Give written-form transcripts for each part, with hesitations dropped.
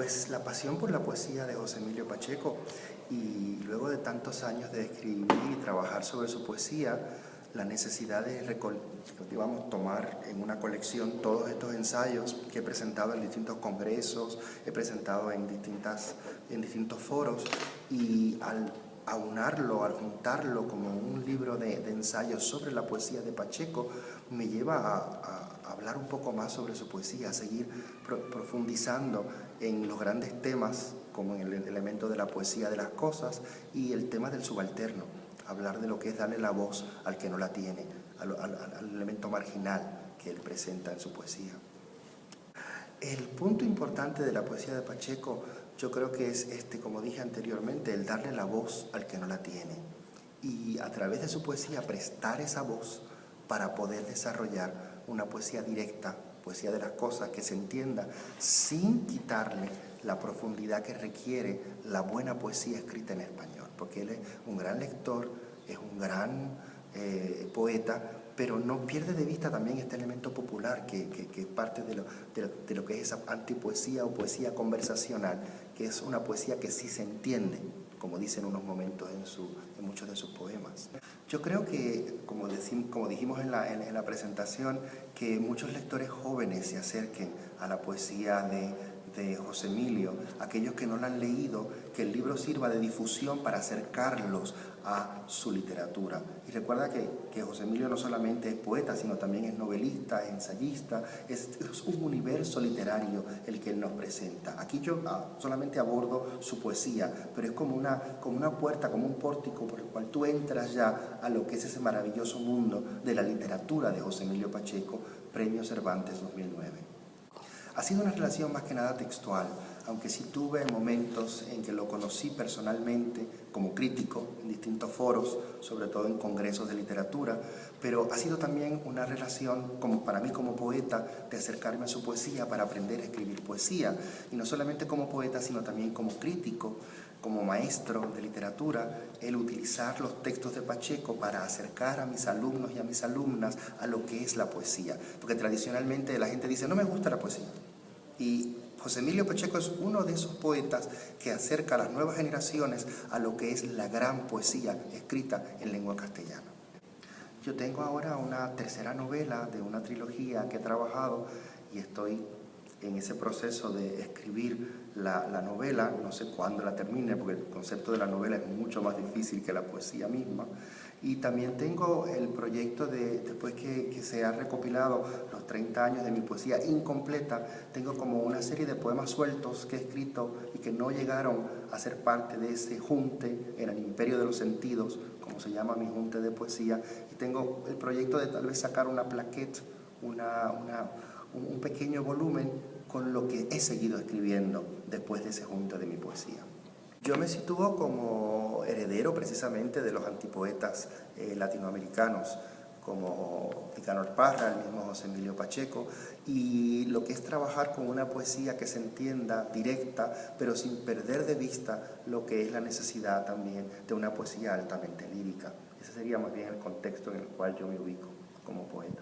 Pues la pasión por la poesía de José Emilio Pacheco, y luego de tantos años de escribir y trabajar sobre su poesía, la necesidad de tomar en una colección todos estos ensayos que he presentado en distintos congresos, he presentado en distintos foros, y al aunarlo, al juntarlo como un libro de ensayos sobre la poesía de Pacheco, me lleva a hablar un poco más sobre su poesía, a seguir profundizando en los grandes temas, como en el elemento de la poesía de las cosas y el tema del subalterno, hablar de lo que es darle la voz al que no la tiene, al elemento marginal que él presenta en su poesía. El punto importante de la poesía de Pacheco, yo creo que es, como dije anteriormente, el darle la voz al que no la tiene, y a través de su poesía prestar esa voz para poder desarrollar una poesía directa, poesía de las cosas, que se entienda sin quitarle la profundidad que requiere la buena poesía escrita en español, porque él es un gran lector, es un gran poeta, pero no pierde de vista también este elemento popular que es parte de lo que es esa antipoesía o poesía conversacional, que es una poesía que sí se entiende, como dice en unos momentos en muchos de sus poemas. Yo creo que, como dijimos en la presentación, que muchos lectores jóvenes se acerquen a la poesía de José Emilio, aquellos que no la han leído, que el libro sirva de difusión para acercarlos a su literatura. Y recuerda que José Emilio no solamente es poeta, sino también es novelista, es ensayista, es un universo literario el que él nos presenta. Aquí yo solamente abordo su poesía, pero es como una puerta, como un pórtico por el cual tú entras ya a lo que es ese maravilloso mundo de la literatura de José Emilio Pacheco, Premio Cervantes 2009. Ha sido una relación más que nada textual, aunque sí tuve momentos en que lo conocí personalmente como crítico en distintos foros, sobre todo en congresos de literatura, pero ha sido también una relación para mí como poeta, de acercarme a su poesía para aprender a escribir poesía, y no solamente como poeta, sino también como crítico, como maestro de literatura, el utilizar los textos de Pacheco para acercar a mis alumnos y a mis alumnas a lo que es la poesía. Porque tradicionalmente la gente dice, no me gusta la poesía. Y José Emilio Pacheco es uno de esos poetas que acerca a las nuevas generaciones a lo que es la gran poesía escrita en lengua castellana. Yo tengo ahora una tercera novela de una trilogía que he trabajado y estoy en ese proceso de escribir la novela. No sé cuándo la termine, porque el concepto de la novela es mucho más difícil que la poesía misma. Y también tengo el proyecto después que se ha recopilado los 30 años de mi poesía incompleta, tengo como una serie de poemas sueltos que he escrito y que no llegaron a ser parte de ese junte en el Imperio de los Sentidos, como se llama mi junte de poesía, y tengo el proyecto de tal vez sacar una plaquette, un pequeño volumen con lo que he seguido escribiendo después de ese junte de mi poesía. Yo me sitúo como heredero precisamente de los antipoetas latinoamericanos, como Nicanor Parra, el mismo José Emilio Pacheco, y lo que es trabajar con una poesía que se entienda directa, pero sin perder de vista lo que es la necesidad también de una poesía altamente lírica. Ese sería más bien el contexto en el cual yo me ubico como poeta.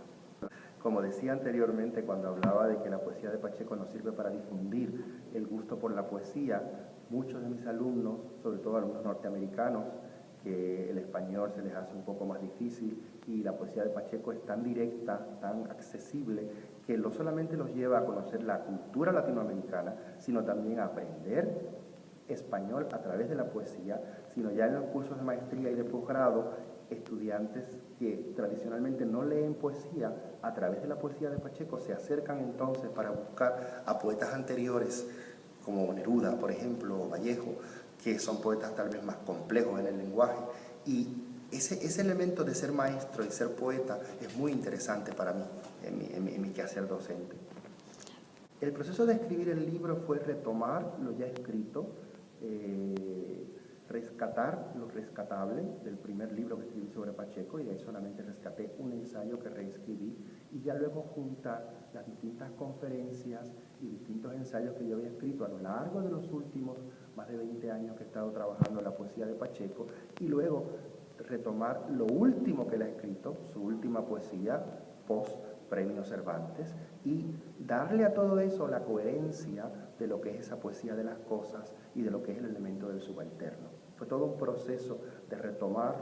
Como decía anteriormente, cuando hablaba de que la poesía de Pacheco nos sirve para difundir el gusto por la poesía, muchos de mis alumnos, sobre todo alumnos norteamericanos, que el español se les hace un poco más difícil y la poesía de Pacheco es tan directa, tan accesible, que no solamente los lleva a conocer la cultura latinoamericana, sino también a aprender español a través de la poesía, sino ya en los cursos de maestría y de posgrado, estudiantes que tradicionalmente no leen poesía, a través de la poesía de Pacheco se acercan entonces para buscar a poetas anteriores, como Neruda, por ejemplo, o Vallejo, que son poetas tal vez más complejos en el lenguaje. Y ese elemento de ser maestro y ser poeta es muy interesante para mí, en mi quehacer docente. El proceso de escribir el libro fue retomar lo ya escrito, rescatar lo rescatable del primer libro que escribí sobre Pacheco, y de ahí solamente rescaté un ensayo que reescribí, y ya luego juntar las distintas conferencias y distintos ensayos que yo había escrito a lo largo de los últimos más de 20 años que he estado trabajando en la poesía de Pacheco, y luego retomar lo último que él ha escrito, su última poesía, post premio Cervantes, y darle a todo eso la coherencia de lo que es esa poesía de las cosas y de lo que es el elemento del subalterno. Fue todo un proceso de retomar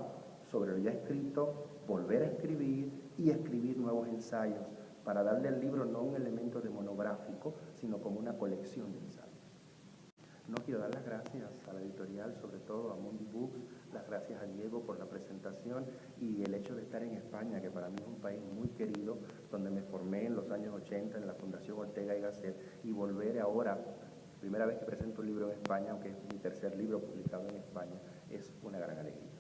sobre lo ya escrito, volver a escribir y escribir nuevos ensayos para darle al libro no un elemento de monográfico, sino como una colección de ensayos. No quiero dar las gracias a la editorial, sobre todo a Mundi Books, las gracias a Diego por la presentación y el hecho de estar en España, que para mí es un país muy querido, donde me formé en los años 80 en la Fundación Ortega y Gasset, y volver ahora, primera vez que presento un libro en España, aunque es mi tercer libro publicado en España, es una gran alegría.